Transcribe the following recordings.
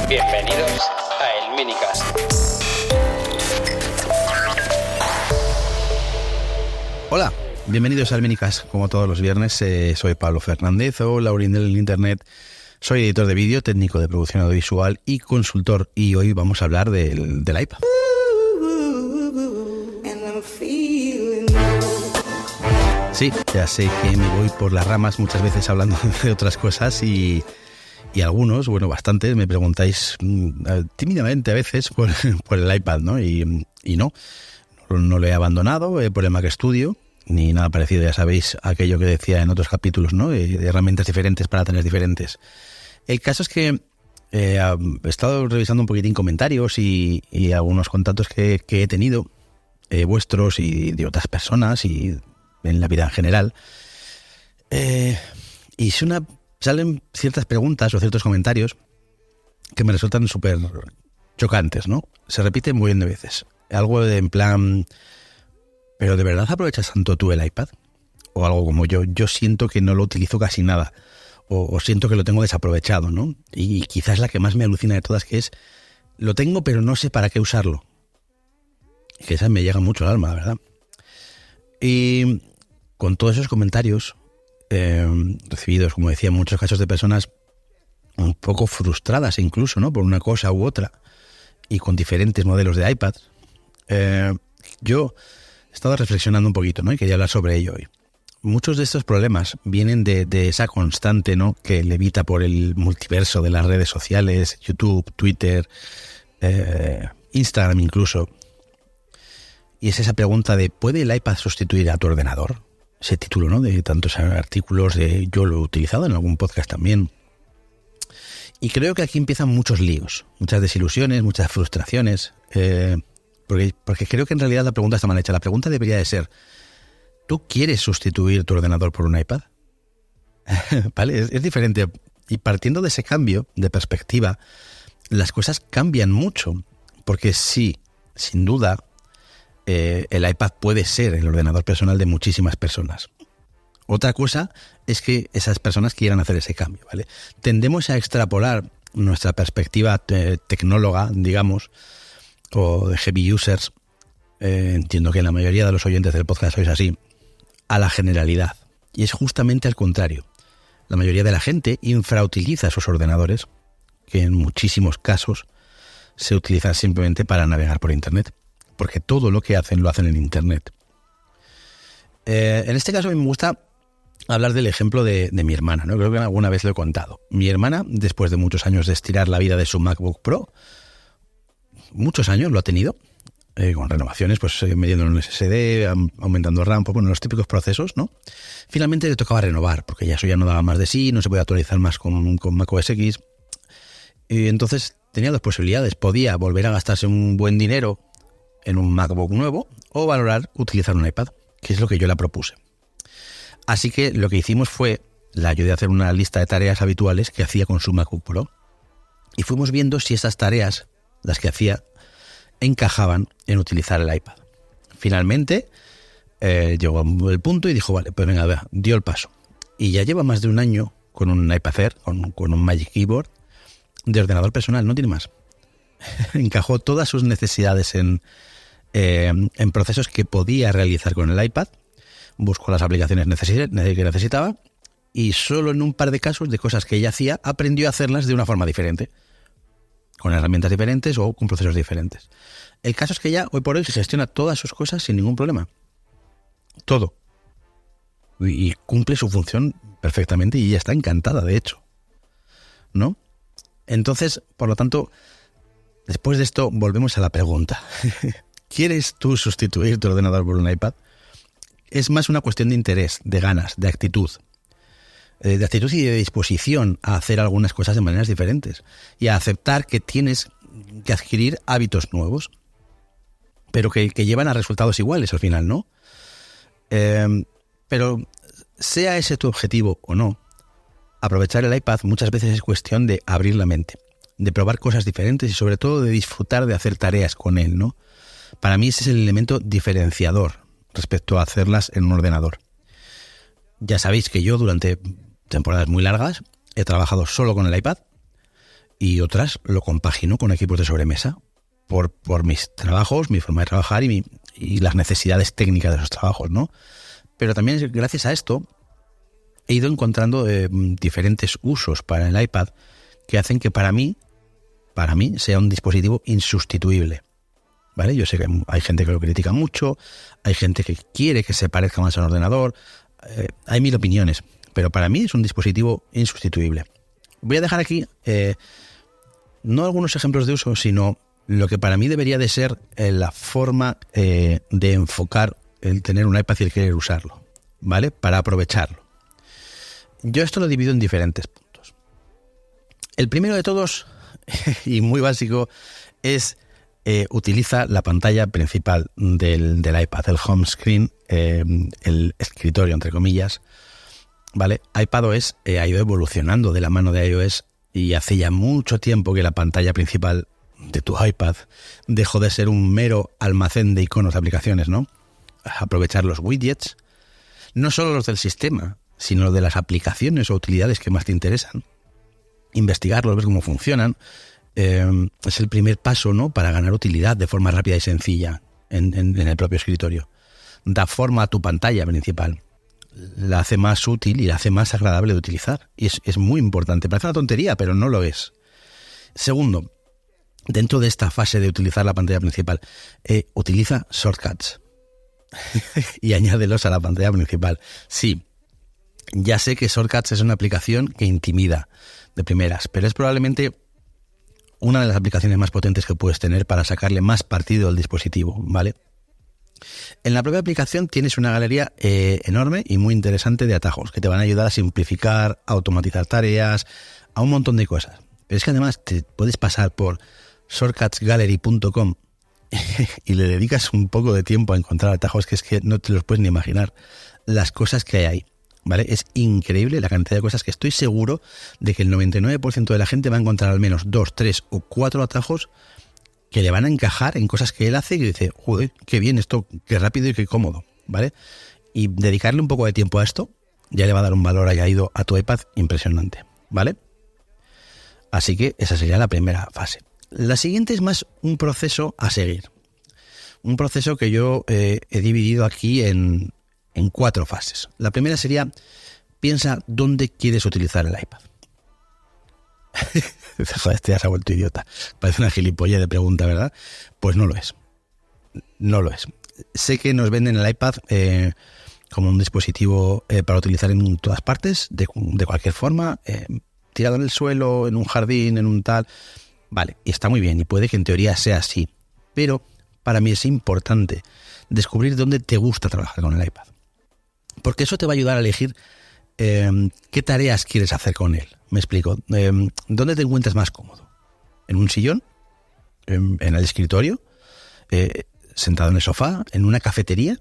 Bienvenidos a El Minicast. Hola, bienvenidos al Minicast. Como todos los viernes, soy Pablo Fernández o Laurín del Internet. Soy editor de vídeo, técnico de producción audiovisual y consultor. Y hoy vamos a hablar del iPad. Sí, ya sé que me voy por las ramas muchas veces hablando de otras cosas y algunos, bueno, bastantes, me preguntáis tímidamente a veces por el iPad, ¿no? Y no lo he abandonado por el Mac Studio, ni nada parecido, ya sabéis aquello que decía en otros capítulos, ¿no? De herramientas diferentes para tener diferentes. El caso es que he estado revisando un poquitín comentarios y algunos contactos que he tenido, vuestros y de otras personas y en la vida en general, y salen ciertas preguntas o ciertos comentarios que me resultan súper chocantes, ¿no? Se repiten muy bien de veces. Algo de en plan, ¿pero de verdad aprovechas tanto tú el iPad? O algo como yo siento que no lo utilizo casi nada, o siento que lo tengo desaprovechado, ¿no? Y quizás la que más me alucina de todas, que es, lo tengo pero no sé para qué usarlo. Que esa me llega mucho al alma, la verdad. Y con todos esos comentarios recibidos, como decía, en muchos casos de personas un poco frustradas incluso, ¿no? Por una cosa u otra, y con diferentes modelos de iPad, yo he estado reflexionando un poquito, ¿no? Y quería hablar sobre ello hoy. Muchos de estos problemas vienen de esa constante, ¿no? Que levita por el multiverso de las redes sociales, YouTube, Twitter, Instagram incluso. Y es esa pregunta de, ¿puede el iPad sustituir a tu ordenador? Ese título, ¿no? De tantos artículos, yo lo he utilizado en algún podcast también. Y creo que aquí empiezan muchos líos, muchas desilusiones, muchas frustraciones, porque creo que en realidad la pregunta está mal hecha. La pregunta debería de ser, ¿tú quieres sustituir tu ordenador por un iPad? ¿Vale? Es diferente. Y partiendo de ese cambio de perspectiva, las cosas cambian mucho. Porque sí, sin duda, el iPad puede ser el ordenador personal de muchísimas personas. Otra cosa es que esas personas quieran hacer ese cambio, ¿vale? Tendemos a extrapolar nuestra perspectiva tecnóloga, digamos, o de heavy users, entiendo que la mayoría de los oyentes del podcast sois así, a la generalidad. Y es justamente al contrario. La mayoría de la gente infrautiliza sus ordenadores, que en muchísimos casos se utilizan simplemente para navegar por Internet. Porque todo lo que hacen lo hacen en Internet. En este caso me gusta hablar del ejemplo de mi hermana, ¿no? Creo que alguna vez lo he contado. Mi hermana, después de muchos años de estirar la vida de su MacBook Pro, muchos años lo ha tenido, con renovaciones, pues metiendo en un SSD, aumentando RAM, pues, bueno, los típicos procesos, ¿no? Finalmente le tocaba renovar, porque ya eso ya no daba más de sí, no se podía actualizar más con macOS X. Y entonces tenía dos posibilidades. Podía volver a gastarse un buen dinero en un MacBook nuevo o valorar utilizar un iPad, que es lo que yo le propuse. Así que lo que hicimos fue, la ayudé a hacer una lista de tareas habituales que hacía con su MacBook Pro y fuimos viendo si esas tareas, las que hacía, encajaban en utilizar el iPad. Finalmente llegó el punto y dijo, vale, pues venga, dio el paso. Y ya lleva más de un año con un iPad Air, con un Magic Keyboard de ordenador personal, no tiene más. Encajó todas sus necesidades en procesos que podía realizar con el iPad, buscó las aplicaciones que necesitaba y solo en un par de casos de cosas que ella hacía aprendió a hacerlas de una forma diferente, con herramientas diferentes o con procesos diferentes. El caso es que ya hoy por hoy se gestiona todas sus cosas sin ningún problema. Todo. Y cumple su función perfectamente y ella está encantada, de hecho, ¿no? Entonces, por lo tanto, después de esto, volvemos a la pregunta. ¿Quieres tú sustituir tu ordenador por un iPad? Es más una cuestión de interés, de ganas, de actitud. De actitud y de disposición a hacer algunas cosas de maneras diferentes. Y a aceptar que tienes que adquirir hábitos nuevos, pero que llevan a resultados iguales al final, ¿no? Pero sea ese tu objetivo o no, aprovechar el iPad muchas veces es cuestión de abrir la mente, de probar cosas diferentes y sobre todo de disfrutar de hacer tareas con él, ¿no? Para mí ese es el elemento diferenciador respecto a hacerlas en un ordenador. Ya sabéis que yo durante temporadas muy largas he trabajado solo con el iPad y otras lo compagino con equipos de sobremesa por mis trabajos, mi forma de trabajar y las necesidades técnicas de esos trabajos, ¿no? Pero también gracias a esto he ido encontrando diferentes usos para el iPad que hacen que para mí sea un dispositivo insustituible, ¿vale? Yo sé que hay gente que lo critica mucho, hay gente que quiere que se parezca más a un ordenador, hay mil opiniones, pero para mí es un dispositivo insustituible. Voy a dejar aquí no algunos ejemplos de uso, sino lo que para mí debería de ser la forma de enfocar el tener un iPad y el querer usarlo, ¿vale? Para aprovecharlo. Yo esto lo divido en diferentes puntos. El primero de todos, y muy básico, es utiliza la pantalla principal del iPad, el home screen, el escritorio, entre comillas, ¿vale? iPadOS ha ido evolucionando de la mano de iOS y hace ya mucho tiempo que la pantalla principal de tu iPad dejó de ser un mero almacén de iconos de aplicaciones, ¿no? Aprovechar los widgets, no solo los del sistema, sino los de las aplicaciones o utilidades que más te interesan. Investigarlos, ver cómo funcionan, es el primer paso, ¿no? Para ganar utilidad de forma rápida y sencilla en el propio escritorio. Da forma a tu pantalla principal, la hace más útil y la hace más agradable de utilizar. Y es muy importante. Parece una tontería, pero no lo es. Segundo, dentro de esta fase de utilizar la pantalla principal, utiliza shortcuts y añádelos a la pantalla principal. Sí, ya sé que Shortcuts es una aplicación que intimida de primeras, pero es probablemente una de las aplicaciones más potentes que puedes tener para sacarle más partido al dispositivo, ¿vale? En la propia aplicación tienes una galería enorme y muy interesante de atajos que te van a ayudar a simplificar, a automatizar tareas, a un montón de cosas. Pero es que además te puedes pasar por shortcutsgallery.com y le dedicas un poco de tiempo a encontrar atajos que es que no te los puedes ni imaginar las cosas que hay ahí, ¿vale? Es increíble la cantidad de cosas que estoy seguro de que el 99% de la gente va a encontrar al menos 2, 3 o 4 atajos que le van a encajar en cosas que él hace y dice, joder, qué bien esto, qué rápido y qué cómodo, ¿vale? Y dedicarle un poco de tiempo a esto ya le va a dar un valor añadido a tu iPad impresionante, ¿vale? Así que esa sería la primera fase. La siguiente es más un proceso a seguir. Un proceso que yo he dividido aquí en 4 fases. La primera sería, piensa dónde quieres utilizar el iPad. Joder, este ya se ha vuelto idiota. Parece una gilipollez de pregunta, ¿verdad? Pues no lo es. No lo es. Sé que nos venden el iPad como un dispositivo para utilizar en todas partes, de cualquier forma, tirado en el suelo, en un jardín, en un tal. Vale, y está muy bien, y puede que en teoría sea así. Pero para mí es importante descubrir dónde te gusta trabajar con el iPad. Porque eso te va a ayudar a elegir qué tareas quieres hacer con él. Me explico. ¿Dónde te encuentras más cómodo? ¿En un sillón? ¿En el escritorio? ¿Sentado en el sofá? ¿En una cafetería?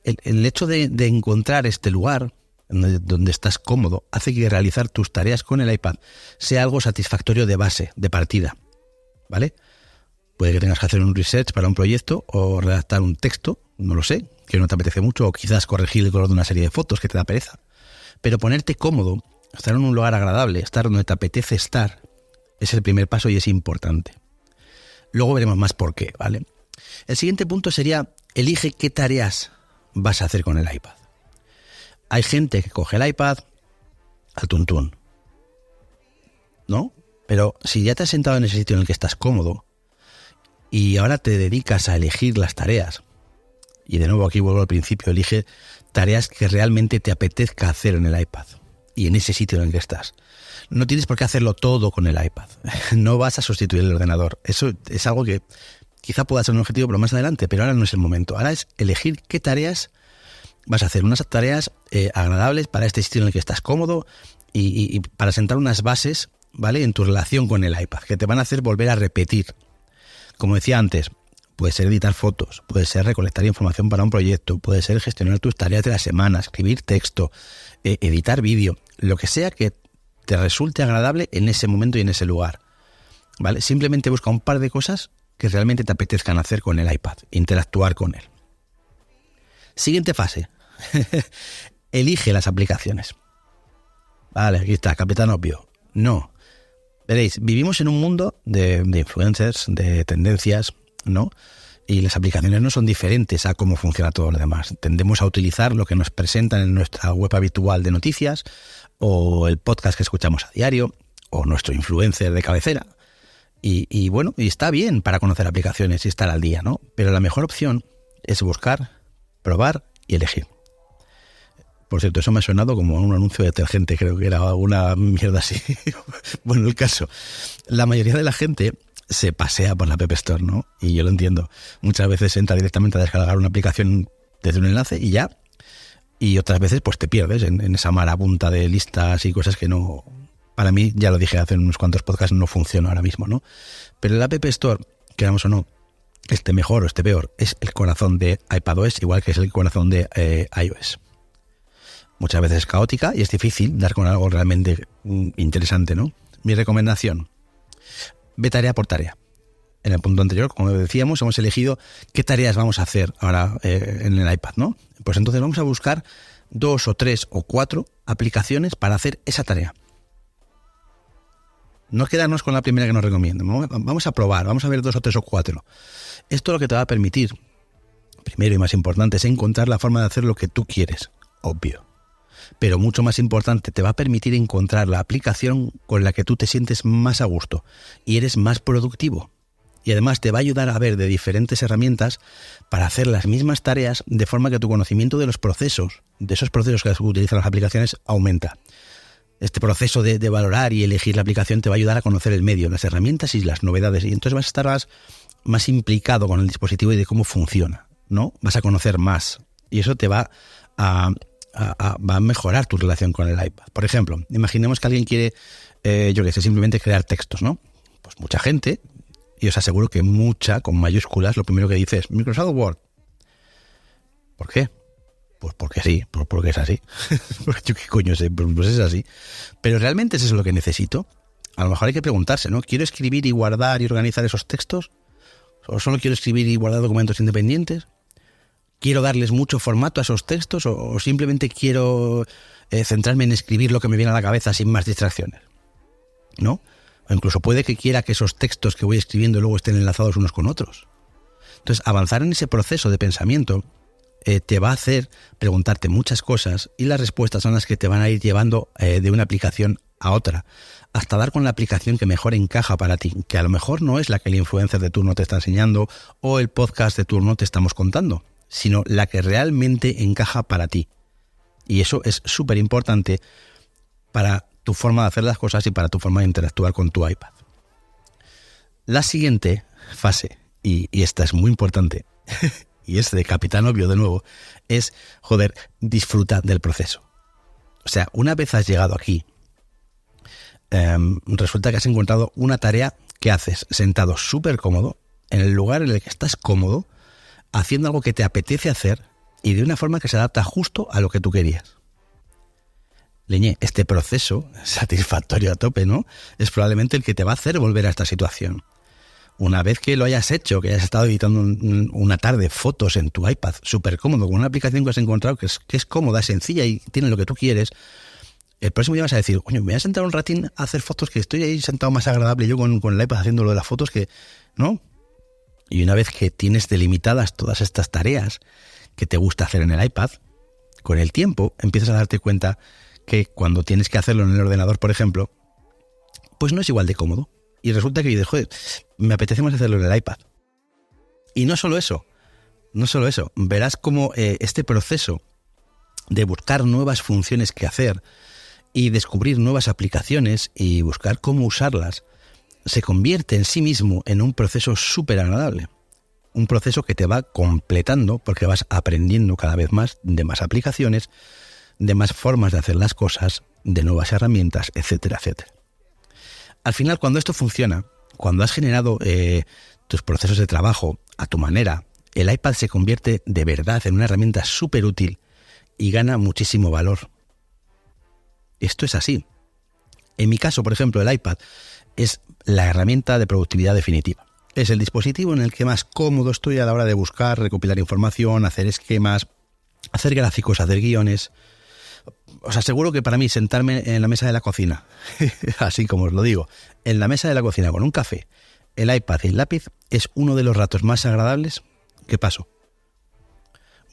El hecho de encontrar este lugar donde estás cómodo hace que realizar tus tareas con el iPad sea algo satisfactorio de base, de partida, ¿vale? Puede que tengas que hacer un research para un proyecto o redactar un texto, no lo sé, que no te apetece mucho, o quizás corregir el color de una serie de fotos que te da pereza. Pero ponerte cómodo, estar en un lugar agradable, estar donde te apetece estar, es el primer paso y es importante. Luego veremos más por qué, ¿vale? El siguiente punto sería, elige qué tareas vas a hacer con el iPad. Hay gente que coge el iPad al tuntún, ¿no? Pero si ya te has sentado en ese sitio en el que estás cómodo y ahora te dedicas a elegir las tareas, y de nuevo aquí vuelvo al principio, elige tareas que realmente te apetezca hacer en el iPad y en ese sitio en el que estás. No tienes por qué hacerlo todo con el iPad. No vas a sustituir el ordenador. Eso es algo que quizá pueda ser un objetivo, pero más adelante, pero ahora no es el momento. Ahora es elegir qué tareas vas a hacer, unas tareas agradables para este sitio en el que estás cómodo y para sentar unas bases, ¿vale?, en tu relación con el iPad, que te van a hacer volver a repetir. Como decía antes, puede ser editar fotos, puede ser recolectar información para un proyecto, puede ser gestionar tus tareas de la semana, escribir texto, editar vídeo, lo que sea que te resulte agradable en ese momento y en ese lugar, ¿vale? Simplemente busca un par de cosas que realmente te apetezcan hacer con el iPad, interactuar con él. Siguiente fase. Elige las aplicaciones. Vale, aquí está, Capitán Obvio. No. Veréis, vivimos en un mundo de influencers, de tendencias, ¿no? Y las aplicaciones no son diferentes a cómo funciona todo lo demás. Tendemos a utilizar lo que nos presentan en nuestra web habitual de noticias, o el podcast que escuchamos a diario, o nuestro influencer de cabecera. Y bueno, y está bien para conocer aplicaciones y estar al día, ¿no? Pero la mejor opción es buscar, probar y elegir. Por cierto, eso me ha sonado como un anuncio de detergente, creo que era una mierda así. Bueno, el caso, la mayoría de la gente se pasea por la App Store, ¿no? Y yo lo entiendo. Muchas veces entra directamente a descargar una aplicación desde un enlace y ya. Y otras veces pues te pierdes en esa marabunta de listas y cosas que no... Para mí, ya lo dije hace unos cuantos podcasts, no funciona ahora mismo, ¿no? Pero la App Store, queramos o no, esté mejor o esté peor, es el corazón de iPadOS, igual que es el corazón de iOS. Muchas veces es caótica y es difícil dar con algo realmente interesante, ¿no? Mi recomendación: ve tarea por tarea. En el punto anterior, como decíamos, hemos elegido qué tareas vamos a hacer ahora en el iPad, ¿no? Pues entonces vamos a buscar 2 o 3 o 4 aplicaciones para hacer esa tarea. No quedarnos con la primera que nos recomiendan. Vamos a probar, vamos a ver 2 o 3 o 4. Esto lo que te va a permitir, primero y más importante, es encontrar la forma de hacer lo que tú quieres, obvio. Pero mucho más importante, te va a permitir encontrar la aplicación con la que tú te sientes más a gusto y eres más productivo. Y además te va a ayudar a ver de diferentes herramientas para hacer las mismas tareas, de forma que tu conocimiento de los procesos, de esos procesos que utilizan las aplicaciones, aumenta. Este proceso de valorar y elegir la aplicación te va a ayudar a conocer el medio, las herramientas y las novedades. Y entonces vas a estar más implicado con el dispositivo y de cómo funciona, ¿no? Vas a conocer más. Y eso te va a mejorar tu relación con el iPad. Por ejemplo, imaginemos que alguien quiere, simplemente crear textos, ¿no? Pues mucha gente, y os aseguro que mucha, con mayúsculas, lo primero que dice es Microsoft Word. ¿Por qué? Pues porque sí, porque es así. Yo qué coño sé, pues es así. Pero ¿realmente es eso lo que necesito? A lo mejor hay que preguntarse, ¿no? ¿Quiero escribir y guardar y organizar esos textos? ¿O solo quiero escribir y guardar documentos independientes? ¿Quiero darles mucho formato a esos textos o simplemente quiero centrarme en escribir lo que me viene a la cabeza sin más distracciones? ¿No? O incluso puede que quiera que esos textos que voy escribiendo luego estén enlazados unos con otros. Entonces, avanzar en ese proceso de pensamiento te va a hacer preguntarte muchas cosas y las respuestas son las que te van a ir llevando de una aplicación a otra, hasta dar con la aplicación que mejor encaja para ti, que a lo mejor no es la que el influencer de turno te está enseñando o el podcast de turno te estamos contando, sino la que realmente encaja para ti. Y eso es súper importante para tu forma de hacer las cosas y para tu forma de interactuar con tu iPad. La siguiente fase, y esta es muy importante, y es de Capitán Obvio de nuevo, es, disfruta del proceso. O sea, una vez has llegado aquí, resulta que has encontrado una tarea que haces sentado súper cómodo, en el lugar en el que estás cómodo, haciendo algo que te apetece hacer y de una forma que se adapta justo a lo que tú querías. Leñe, este proceso satisfactorio a tope, ¿no? Es probablemente el que te va a hacer volver a esta situación. Una vez que lo hayas hecho, que hayas estado editando una tarde fotos en tu iPad, súper cómodo, con una aplicación que has encontrado que es cómoda, sencilla y tiene lo que tú quieres, el próximo día vas a decir, coño, me voy a sentar un ratín a hacer fotos, que estoy ahí sentado más agradable yo con el iPad haciendo lo de las fotos, que ¿no? Y una vez que tienes delimitadas todas estas tareas que te gusta hacer en el iPad, con el tiempo empiezas a darte cuenta que cuando tienes que hacerlo en el ordenador, por ejemplo, pues no es igual de cómodo. Y resulta que dices, joder, me apetece más hacerlo en el iPad. Y no solo eso, verás cómo este proceso de buscar nuevas funciones que hacer y descubrir nuevas aplicaciones y buscar cómo usarlas, se convierte en sí mismo en un proceso súper agradable. Un proceso que te va completando porque vas aprendiendo cada vez más de más aplicaciones, de más formas de hacer las cosas, de nuevas herramientas, etcétera, etcétera. Al final, cuando esto funciona, cuando has generado tus procesos de trabajo a tu manera, el iPad se convierte de verdad en una herramienta súper útil y gana muchísimo valor. Esto es así. En mi caso, por ejemplo, el iPad es la herramienta de productividad definitiva. Es el dispositivo en el que más cómodo estoy a la hora de buscar, recopilar información, hacer esquemas, hacer gráficos, hacer guiones. os aseguro que para mí sentarme en la mesa de la cocina, así como os lo digo, en la mesa de la cocina con un café, el iPad y el lápiz, es uno de los ratos más agradables que paso.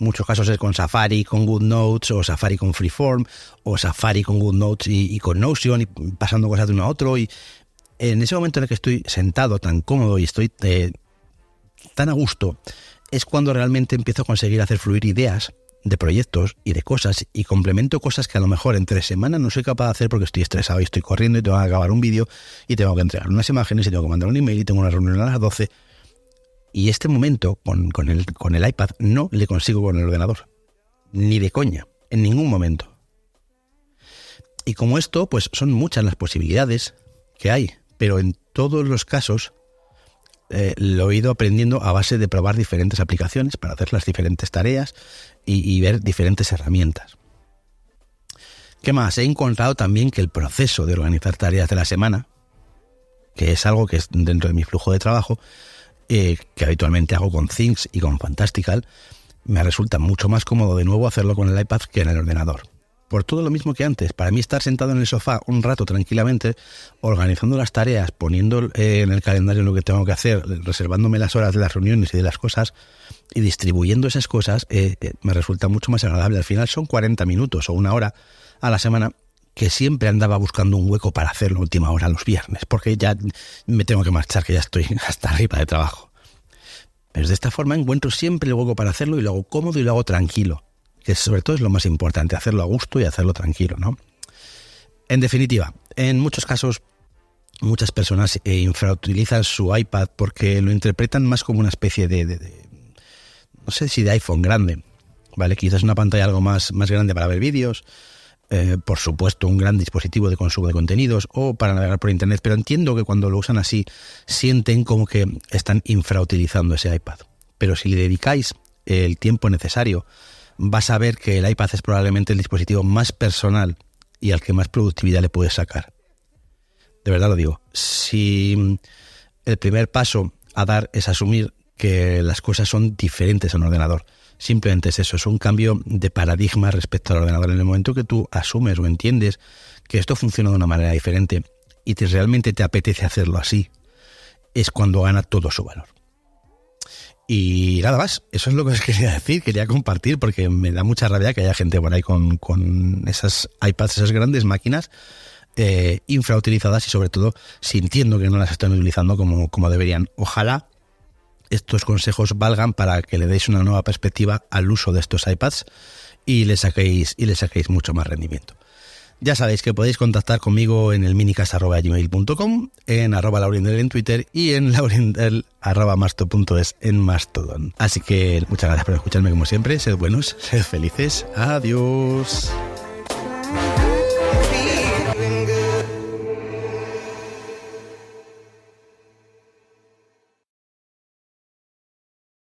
Muchos casos es con Safari, con GoodNotes, o Safari con Freeform, o Safari con GoodNotes y con Notion, y pasando cosas de uno a otro. Y en ese momento en el que estoy sentado tan cómodo y estoy tan a gusto, es cuando realmente empiezo a conseguir hacer fluir ideas de proyectos y de cosas, y complemento cosas que a lo mejor entre semanas no soy capaz de hacer porque estoy estresado y estoy corriendo y tengo que acabar un vídeo y tengo que entregar unas imágenes y tengo que mandar un email y tengo una reunión a las 12. Y este momento con el iPad no le consigo con el ordenador. Ni de coña, en ningún momento. Y como esto, pues son muchas las posibilidades que hay, pero en todos los casos lo he ido aprendiendo a base de probar diferentes aplicaciones para hacer las diferentes tareas y ver diferentes herramientas. ¿Qué más? He encontrado también que el proceso de organizar tareas de la semana, que es algo que es dentro de mi flujo de trabajo, que habitualmente hago con Things y con Fantastical, me resulta mucho más cómodo de nuevo hacerlo con el iPad que en el ordenador. Por todo lo mismo que antes, para mí estar sentado en el sofá un rato tranquilamente, organizando las tareas, poniendo en el calendario lo que tengo que hacer, reservándome las horas de las reuniones y de las cosas, y distribuyendo esas cosas, me resulta mucho más agradable. Al final son 40 minutos o una hora a la semana que siempre andaba buscando un hueco para hacer la última hora los viernes, porque ya me tengo que marchar, que ya estoy hasta arriba de trabajo. Pero de esta forma encuentro siempre el hueco para hacerlo y lo hago cómodo y lo hago tranquilo, que sobre todo es lo más importante, hacerlo a gusto y hacerlo tranquilo, ¿no? En definitiva, en muchos casos, muchas personas infrautilizan su iPad porque lo interpretan más como una especie de no sé si de iPhone grande, ¿vale? Quizás una pantalla algo más grande para ver vídeos, por supuesto un gran dispositivo de consumo de contenidos o para navegar por internet, pero entiendo que cuando lo usan así sienten como que están infrautilizando ese iPad. Pero si le dedicáis el tiempo necesario, vas a ver que el iPad es probablemente el dispositivo más personal y al que más productividad le puedes sacar. De verdad lo digo. Si el primer paso a dar es asumir que las cosas son diferentes en un ordenador, simplemente es eso, es un cambio de paradigma respecto al ordenador. En el momento que tú asumes o entiendes que esto funciona de una manera diferente y realmente te apetece hacerlo así, es cuando gana todo su valor. Y nada más, eso es lo que os quería decir, quería compartir, porque me da mucha rabia que haya gente por ahí con esas iPads, esas grandes máquinas infrautilizadas y sobre todo sintiendo que no las están utilizando como deberían. Ojalá estos consejos valgan para que le deis una nueva perspectiva al uso de estos iPads y le saquéis mucho más rendimiento. Ya sabéis que podéis contactar conmigo en el minicast@gmail.com, en @laurindel en Twitter y en laurindel@masto.es en Mastodon. Así que muchas gracias por escucharme como siempre, sed buenos, sed felices, adiós.